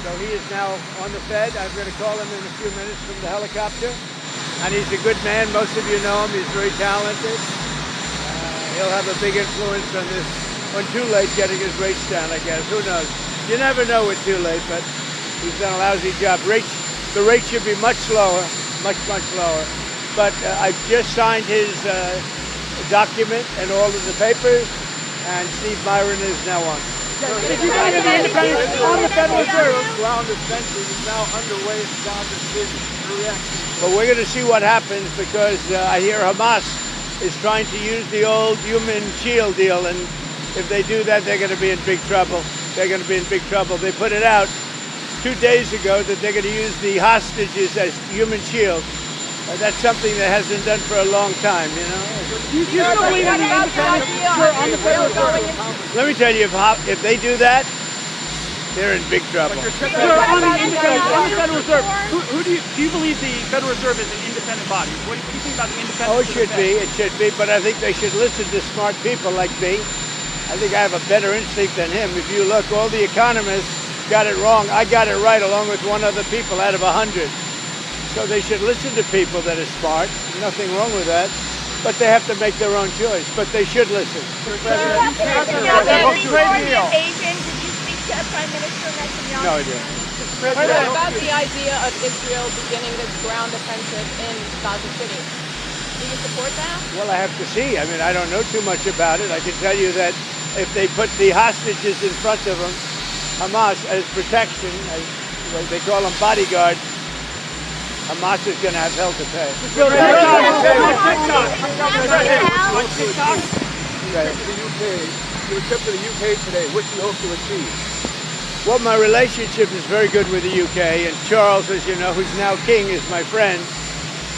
So he is now on the Fed. I'm going to call him in a few minutes from the helicopter. And he's a good man. Most of you know him. He's very talented. He'll have a big influence on Too Late getting his rates down, I guess. Who knows? You never know with Too Late, but he's done a lousy job. The rate should be much lower, much lower. But I've just signed his document and all of the papers, and Steve Myron is now on. If you go to the independent on the Federal Reserve, round of fencing is now underway in Gaza City. But we're going to see what happens because I hear Hamas is trying to use the old human shield deal, and if they do that, they're going to be in big trouble. They're going to be in big trouble. They put it out 2 days ago that they're going to use the hostages as human shield. That's something that hasn't done for a long time, you know. Do you still believe in the independence on the Federal Reserve? Let me tell you, if they do that, they're in big trouble. Sir, on the Federal Reserve, do you believe the Federal Reserve is an independent body? What do you think about the independence? Oh, it should be, but I think they should listen to smart people like me. I think I have a better instinct than him. If you look, all the economists got it wrong. I got it right along with one other people out of 100. So they should listen to people that are smart. Nothing wrong with that. But they have to make their own choice. But they should listen. Prime Minister Netanyahu? No idea. What about the idea of Israel beginning this ground offensive in Gaza City? Do you support that? Well, I have to see. I mean, I don't know too much about it. I can tell you that if they put the hostages in front of them, Hamas as protection, as they call them bodyguards, Hamas is going to have hell to pay. You trip to the UK today. What do you hope to achieve? Well, my relationship is very good with the UK, and Charles, as you know, who's now king, is my friend.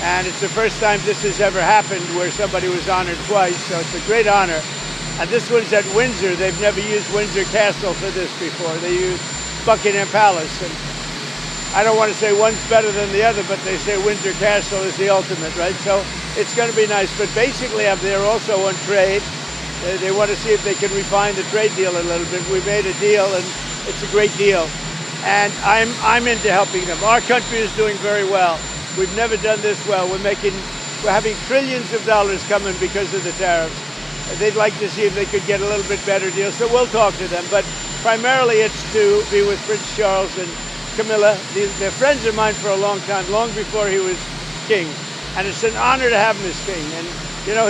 And it's the first time this has ever happened where somebody was honored twice, so it's a great honor. And this one's at Windsor. They've never used Windsor Castle for this before. They used Buckingham Palace. And I don't want to say one's better than the other, but they say Windsor Castle is the ultimate, right? So it's going to be nice. But basically, I'm there also on trade. They want to see if they can refine the trade deal a little bit. We made a deal, and it's a great deal. And I'm into helping them. Our country is doing very well. We've never done this well. We're having trillions of dollars coming because of the tariffs. They'd like to see if they could get a little bit better deal. So we'll talk to them. But primarily it's to be with Prince Charles and Camilla. They're friends of mine for a long time, long before he was king. And it's an honor to have him as king. And, you know,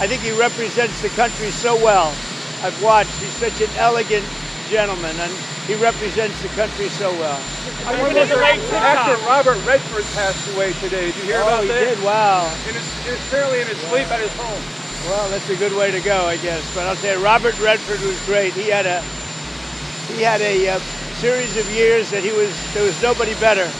I think he represents the country so well. I've watched. He's such an elegant gentleman, and he represents the country so well. Actor Robert Redford passed away today. Did you hear about that? Oh, he did? Wow. Apparently in his sleep at his home. Well, that's a good way to go, I guess. But I'll say Robert Redford was great. He had a series of years that there was nobody better.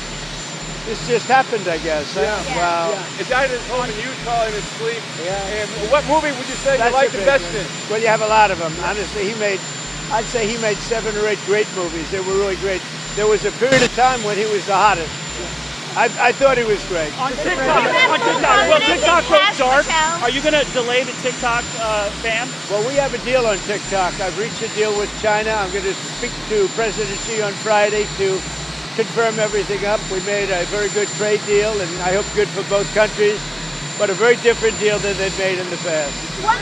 This just happened, I guess. Huh? Yeah. Wow. Yeah. He died at his home in Utah in his sleep. Yeah. And what movie would you say you liked the best in? Well, you have a lot of them. Honestly, I'd say he made 7 or 8 great movies. They were really great. There was a period of time when he was the hottest. I thought he was great. On TikTok, well, TikTok goes dark. Are you going to delay the TikTok ban? Well, we have a deal on TikTok. I've reached a deal with China. I'm going to speak to President Xi on Friday to confirm everything up. We made a very good trade deal, and I hope good for both countries, but a very different deal than they've made in the past. What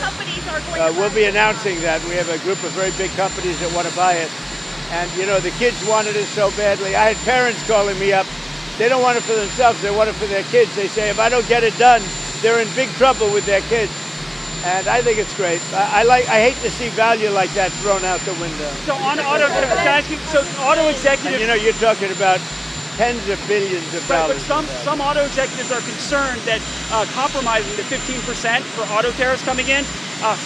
companies are going to We'll be announcing that. We have a group of very big companies that want to buy it. And, you know, the kids wanted it so badly. I had parents calling me up. They don't want it for themselves. They want it for their kids. They say, if I don't get it done, they're in big trouble with their kids. And I think it's great. I hate to see value like that thrown out the window. So on auto executives, and, you know, you're talking about tens of billions of dollars. But some auto executives are concerned that compromising the 15% for auto tariffs coming in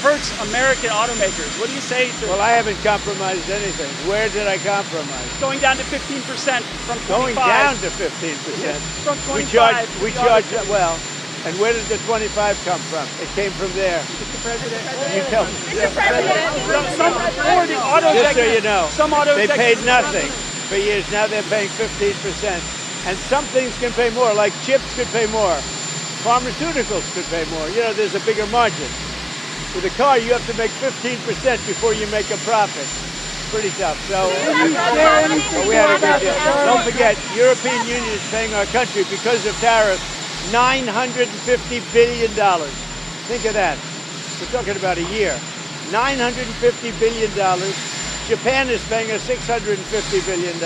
hurts American automakers. What do you say to? Well, I haven't compromised anything. Where did I compromise? Going down to 15% from 25. Going down to 15%. From 25. We charge well. And where did the 25 come from? It came from there. Mr. President, you tell me. Mr. President. Just so you know, they paid nothing for years. Now they're paying 15%. And some things can pay more, like chips could pay more. Pharmaceuticals could pay more. You know, there's a bigger margin. With a car, you have to make 15% before you make a profit. pretty tough. So we had a big deal. Don't forget, European Union is paying our country because of tariffs $950 billion. Think of that. We're talking about a year. $950 billion. Japan is paying us $650 billion.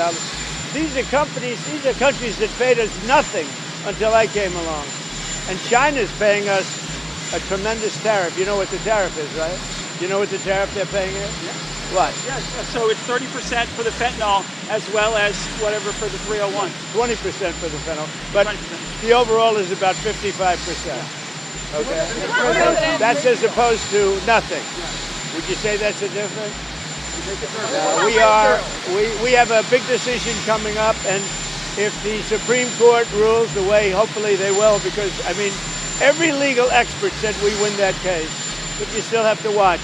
These are countries that paid us nothing until I came along. And China's paying us a tremendous tariff. You know what the tariff is, right? You know what the tariff they're paying is? Yeah. What? Yes. So it's 30% for the fentanyl as well as whatever for the 301. 20% for the fentanyl. But 20%. the overall is about 55%. Yeah. Okay? That's as opposed to nothing. Would you say that's a difference? We have a big decision coming up, and if the Supreme Court rules the way hopefully they will, because I mean every legal expert said we win that case, but you still have to watch.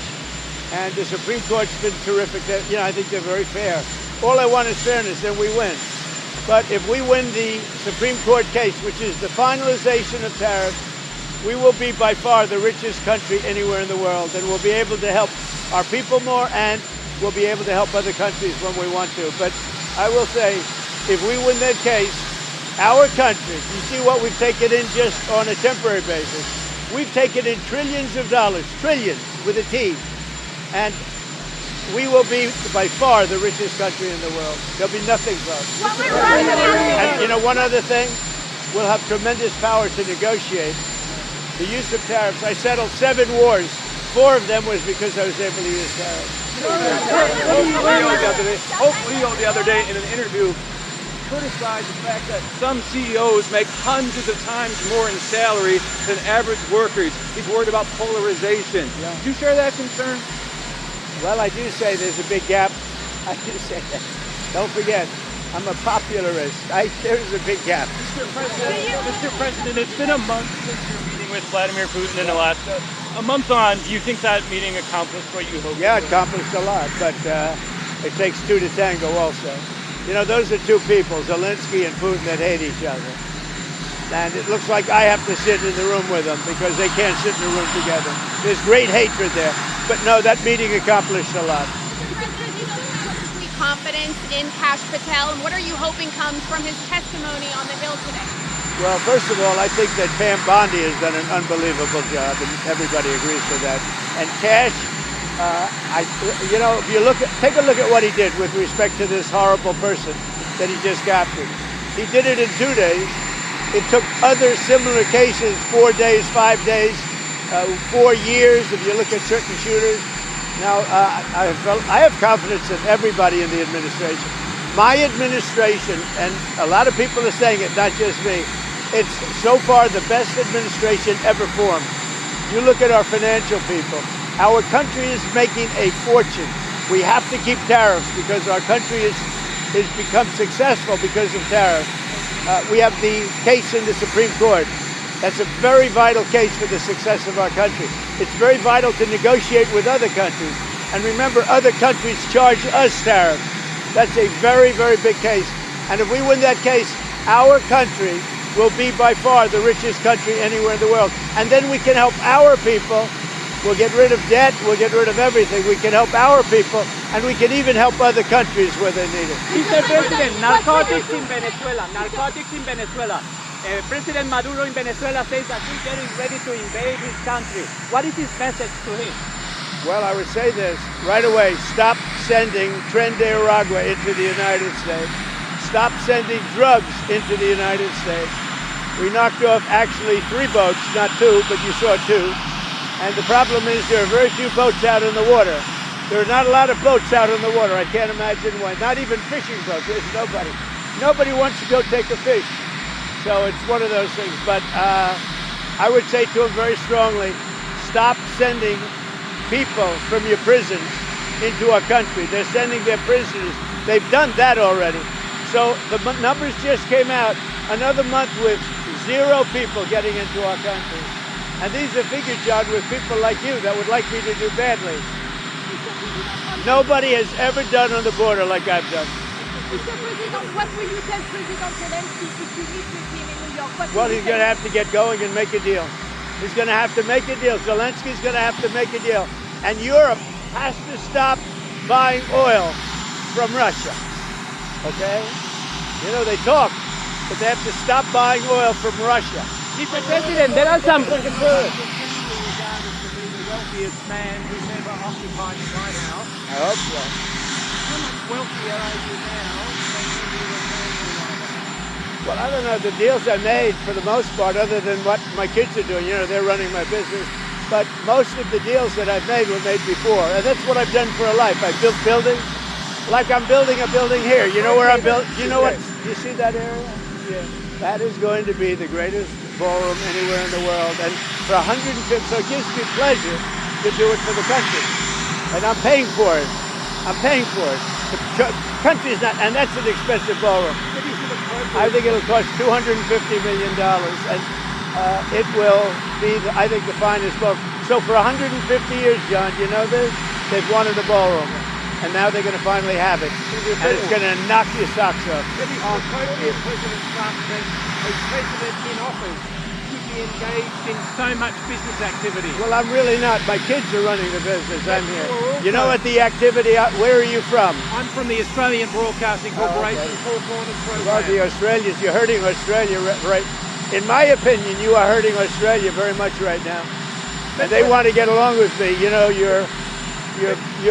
And the Supreme Court's been terrific. I think they're very fair. All I want is fairness, and we win. But if we win the Supreme Court case, which is the finalization of tariffs, we will be by far the richest country anywhere in the world, and we'll be able to help our people more, and we'll be able to help other countries when we want to. But I will say, if we win that case, our country, you see what we've taken in just on a temporary basis. We've taken in trillions of dollars, trillions with a T, and we will be by far the richest country in the world. There'll be nothing close. And one other thing, we'll have tremendous power to negotiate. The use of tariffs, I settled 7 wars. 4 of them was because I was able to use tariffs. Pope Leo the other day in an interview criticized the fact that some CEOs make hundreds of times more in salary than average workers. He's worried about polarization. Yeah. Do you share that concern? Well, I do say there's a big gap. I do say that. Don't forget, I'm a popularist. There's a big gap. Mr. President, it's been a month since your meeting with Vladimir Putin in Alaska. A month on, do you think that meeting accomplished what you hoped? Yeah, it accomplished a lot, but it takes 2 to tango also. Those are 2 people, Zelensky and Putin, that hate each other. And it looks like I have to sit in the room with them because they can't sit in the room together. There's great hatred there. But no, that meeting accomplished a lot. President, you don't have complete confidence in Kash Patel, and what are you hoping comes from his testimony on the Hill today? Well, first of all, I think that Pam Bondi has done an unbelievable job, and everybody agrees with that. And Kash, if you take a look at what he did with respect to this horrible person that he just captured. He did it in 2 days. It took other similar cases 4 days, 5 days, 4 years. If you look at certain shooters, now I have confidence in everybody in the administration. My administration, and a lot of people are saying it, not just me. It's so far the best administration ever formed. You look at our financial people. Our country is making a fortune. We have to keep tariffs because our country has become successful because of tariffs. We have the case in the Supreme Court. That's a very vital case for the success of our country. It's very vital to negotiate with other countries. And remember, other countries charge us tariffs. That's a very, very big case. And if we win that case, our country will be by far the richest country anywhere in the world. And then we can help our people. We'll get rid of debt. We'll get rid of everything. We can help our people, and we can even help other countries where they need it. Mr. President, narcotics in Venezuela. Narcotics in Venezuela. President Maduro in Venezuela says that he's getting ready to invade his country. What is his message to him? Well, I would say this right away. Stop sending Tren de Aragua into the United States. Stop sending drugs into the United States. We knocked off actually 3 boats, not 2, but you saw 2. And the problem is there are very few boats out in the water. There are not a lot of boats out in the water. I can't imagine why. Not even fishing boats. There's nobody. Nobody wants to go take a fish. So it's one of those things. But I would say to him very strongly, stop sending people from your prisons into our country. They're sending their prisoners. They've done that already. So the numbers just came out. Another month with 0 people getting into our country. And these are figures, John, with people like you that would like me to do badly. Nobody has ever done on the border like I've done. Mr. President, what will you tell President Zelensky if you meet with him in New York? Well, he's going to have to get going and make a deal. He's going to have to make a deal. Zelensky's going to have to make a deal. And Europe has to stop buying oil from Russia. Okay? You know, they talk, but they have to stop buying oil from Russia. Mr. President, there are some. The wealthiest man who's ever occupied the White House. I hope so. How much wealthier are you now than when you were in the White House? Well, I don't know. The deals I made, for the most part, other than what my kids are doing, you know, they're running my business. But most of the deals that I've made were made before. And that's what I've done for a life. I built buildings. Like I'm building a building here. You know where I'm building? You know what? You see that area? Yeah. That is going to be the greatest ballroom anywhere in the world. And for 150, so it gives me pleasure to do it for the country. And I'm paying for it. I'm paying for it. The country's not, and that's an expensive ballroom. I think it'll cost $250 million, and it will be, I think, the finest ballroom. So for 150 years, John, you know this? They've wanted a ballroom, and now they're going to finally have it, and it's going to knock your socks off. President Trump says a president in office should be engaged in so much business activity. Well, I'm really not. My kids are running the business. I'm here. You know what the activity, where are you from? I'm from the Australian Broadcasting Corporation, Four Corners Well, program. the Australians, you're hurting Australia, right? In my opinion, you are hurting Australia very much right now. And they want to get along with me. You know, your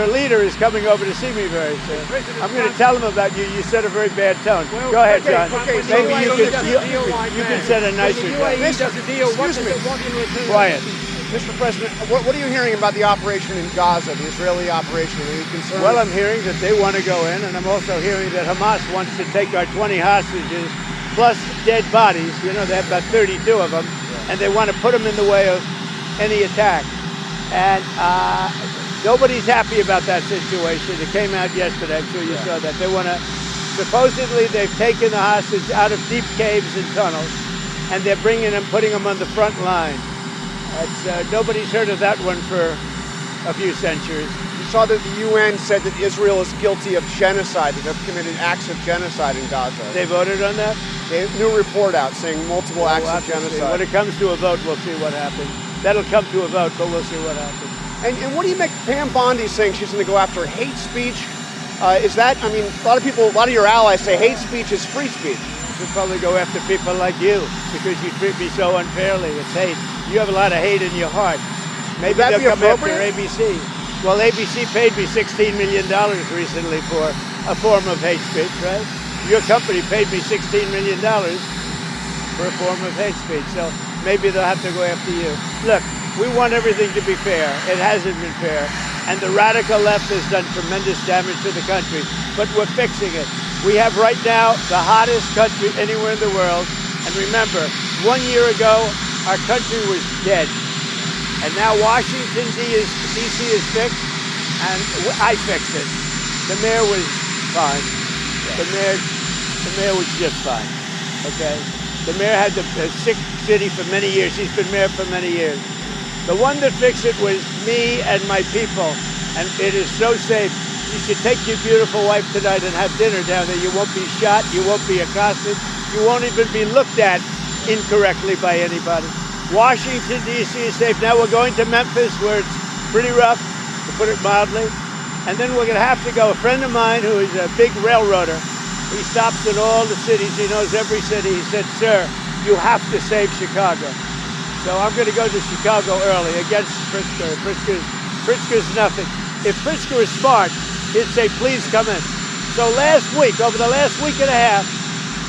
leader is coming over to see me very soon. I'm going to tell him about you. You set a very bad tone. Go ahead, John. Okay, so Maybe you you can set a nicer When the tone. UAE does a deal, what does Excuse it want in return? Quiet. Mr. President, what are you hearing about the operation in Gaza, the Israeli operation? Are you concerned? Well, I'm hearing that they want to go in, and I'm also hearing that Hamas wants to take our 20 hostages, plus dead bodies. You know, they have about 32 of them, and they want to put them in the way of any attack. And nobody's happy about that situation. It came out yesterday. I'm sure you saw that. They want to, supposedly they've taken the hostage out of deep caves and tunnels, and they're bringing them, putting them on the front line. Nobody's heard of that one for a few centuries. You saw that the UN said that Israel is guilty of genocide, that they've committed acts of genocide in Gaza. They voted on that? They have a new report out saying multiple acts We'll of have to see. genocide. When it comes to a vote, we'll see what happens. That'll come to a vote, but we'll see what happens. And what do you make Pam Bondi saying she's going to go after hate speech? Is that, I mean, a lot of your allies say hate speech is free speech. We'll probably go after people like you because you treat me so unfairly. It's hate. You have a lot of hate in your heart. Maybe Would that they'll be come after appropriate? ABC. Well, ABC paid me $16 million recently for a form of hate speech, right? Your company paid me $16 million for a form of hate speech. So maybe they'll have to go after you. Look, we want everything to be fair. It hasn't been fair. And the radical left has done tremendous damage to the country. But we're fixing it. We have right now the hottest country anywhere in the world. And remember, 1 year ago, our country was dead. And now Washington, D.C. is fixed, and I fixed it. The mayor was fine. The mayor was just fine, okay? The mayor had a sick city for many years. He's been mayor for many years. The one that fixed it was me and my people, and it is so safe. You should take your beautiful wife tonight and have dinner down there. You won't be shot, you won't be accosted, you won't even be looked at incorrectly by anybody. Washington, D.C. is safe. Now we're going to Memphis, where it's pretty rough, to put it mildly. And then we're going to have to go. A friend of mine who is a big railroader, he stops in all the cities. He knows every city. He said, sir, you have to save Chicago. So I'm going to go to Chicago early against Pritzker. Pritzker's nothing. If Pritzker is smart, he'd say, please come in. So last week, over the last week and a half,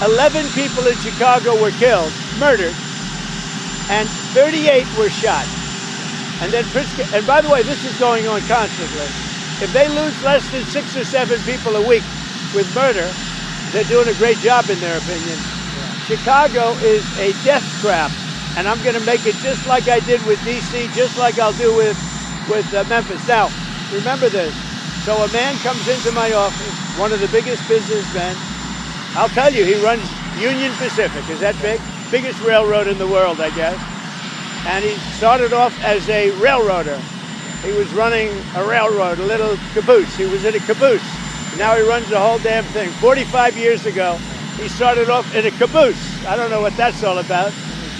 11 people in Chicago were killed, murdered, and 38 were shot. And then Pritzker, and by the way, this is going on constantly. If they lose less than 6 or 7 people a week with murder, they're doing a great job in their opinion. Chicago is a death trap, and I'm going to make it just like I did with D.C., just like I'll do with Memphis. Now, remember this. So a man comes into my office, one of the biggest businessmen. I'll tell you, he runs Union Pacific. Is that big? Biggest railroad in the world, I guess. And he started off as a railroader. He was running a railroad, a little caboose. He was in a caboose. Now he runs the whole damn thing. 45 years ago, he started off in a caboose. I don't know what that's all about.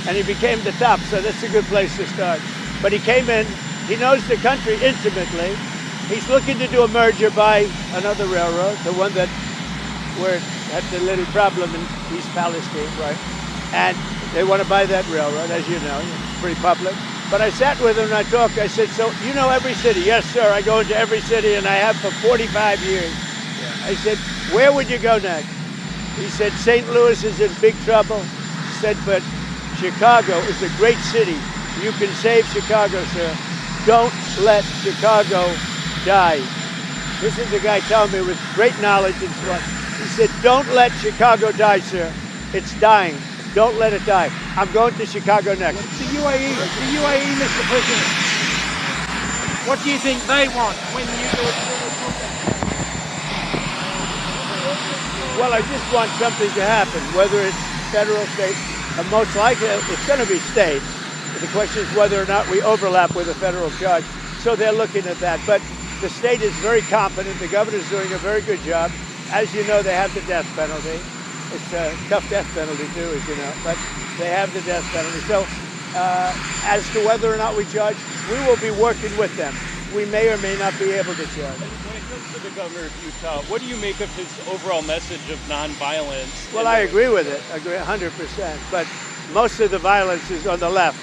And he became the top, so that's a good place to start. But he came in, he knows the country intimately. He's looking to do a merger by another railroad, the one that where it had the little problem in East Palestine. Right. And they want to buy that railroad, as you know, it's pretty public. But I sat with him and I talked. I said, so you know every city? Yes, sir. I go into every city and I have for 45 years. Yeah. I said, where would you go next? He said, St. Louis is in big trouble. He said, but Chicago is a great city. You can save Chicago, sir. Don't let Chicago die. This is a guy telling me with great knowledge and so on. He said, don't let Chicago die, sir. It's dying. Don't let it die. I'm going to Chicago next. The UAE, Mr. President. What do you think they want when you do it? Well, I just want something to happen, whether it's federal, state, and most likely it's going to be state. The question is whether or not we overlap with a federal judge. So they're looking at that. But the state is very competent. The governor's doing a very good job. As you know, they have the death penalty. It's a tough death penalty too, as you know, but they have the death penalty. So as to whether or not we judge, we will be working with them. We may or may not be able to judge. When it comes to the governor of Utah, what do you make of his overall message of nonviolence? Well, I agree with it. I agree 100%. But most of the violence is on the left.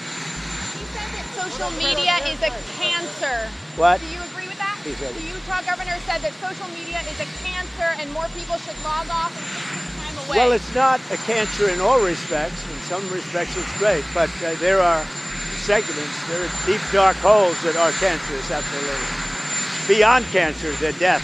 He said that social media is a cancer. What? Do you agree with that? He said The Utah governor said that social media is a cancer and more people should log off and take this time away. Well, it's not a cancer in all respects. In some respects, it's great. But there are segments, there are deep, dark holes that are cancerous, absolutely. Beyond cancer, they're death.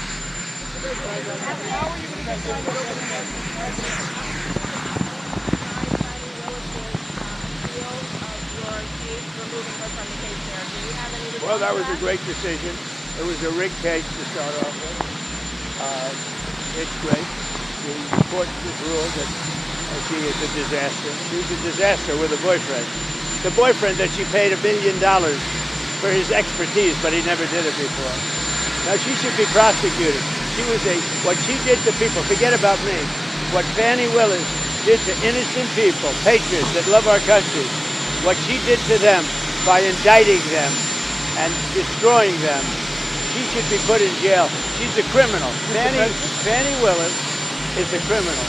Well, that was a great decision. It was a rigged case to start off with. It's great. The court just ruled that she is a disaster. She's a disaster with a boyfriend. The boyfriend that she paid $1 million for his expertise, but he never did it before. Now, she should be prosecuted. What she did to people, forget about me, what Fannie Willis did to innocent people, patriots that love our country, what she did to them by indicting them and destroying them, she should be put in jail. She's a criminal. Fannie Willis is a criminal.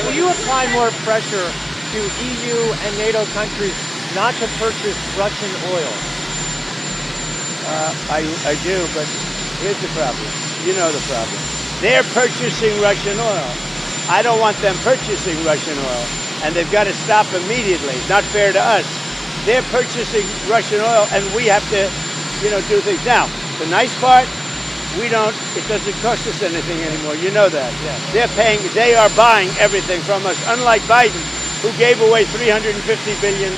Will you apply more pressure to EU and NATO countries not to purchase Russian oil? I do, but here's the problem. You know the problem. They're purchasing Russian oil. I don't want them purchasing Russian oil, and they've got to stop immediately. It's not fair to us. They're purchasing Russian oil, and we have to, do things. Now, the nice part, it doesn't cost us anything anymore. You know that. Yeah. They are buying everything from us, unlike Biden, who gave away $350 billion.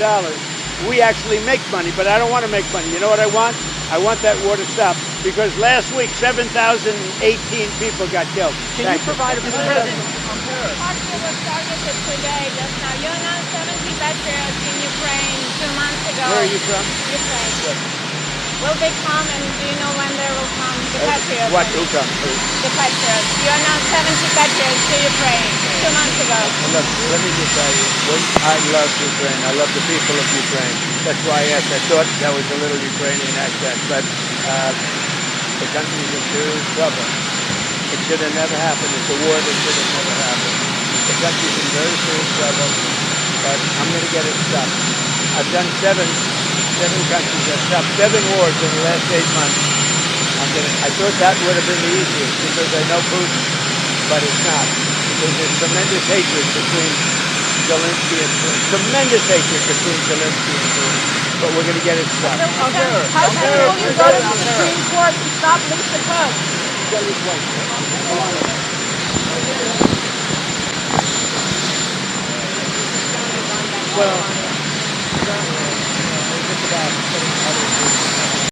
We actually make money, but I don't want to make money. You know what I want? I want that war to stop, because last week, 7,018 people got killed. Can you provide a president? Austria was targeted today, just now. You announced 70 patriots in Ukraine 2 months ago. Where are you from? Ukraine. Yes. Will they come, and do you know when they will come? The patriots. What? Who comes? The patriots. You announced 70 patriots to Ukraine 2 months ago. Look, let me just tell you, I love Ukraine. I love the people of Ukraine. That's why I asked. I thought that was a little Ukrainian accent, but the country's in serious trouble. It should have never happened. It's a war that should have never happened. The country's in very serious trouble, but I'm going to get it stopped. I've done seven countries. I've stopped 7 wars in the last 8 months. I thought that would have been the easiest because I know Putin, but it's not. Because there's tremendous hatred between Zelensky and Putin. Tremendous hatred between Zelensky and Putin. But we're going to get it stopped. How will you go to the Supreme Court to stop Lisa Cook? Well, it's about